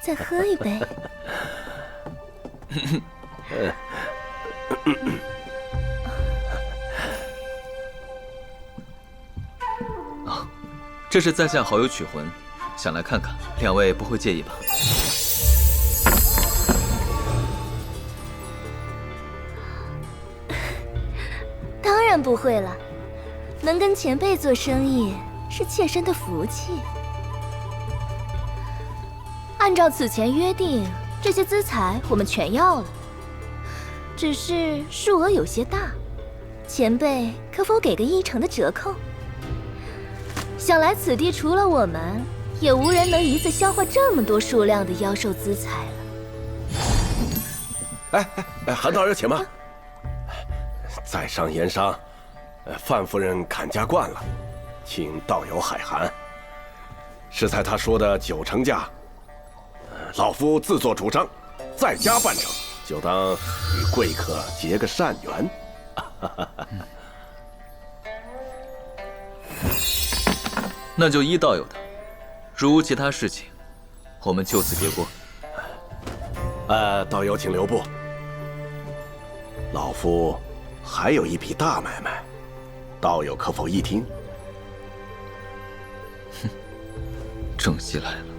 再喝一杯。这是在下好友曲魂，想来看看，两位不会介意吧？当然不会了，能跟前辈做生意是妾身的福气。按照此前约定，这些资财我们全要了，只是数额有些大，前辈可否给个10%的折扣？想来此地除了我们，也无人能一次消化这么多数量的妖兽资财了。韩道友且慢，在商言商，范夫人砍价惯了，请道友海涵。适才他说的90价，老夫自作主张，再加半成，就当与贵客结个善缘。那就依道友的，如无其他事情，我们就此别过。道友请留步，老夫还有一笔大买卖，道友可否一听？正戏来了。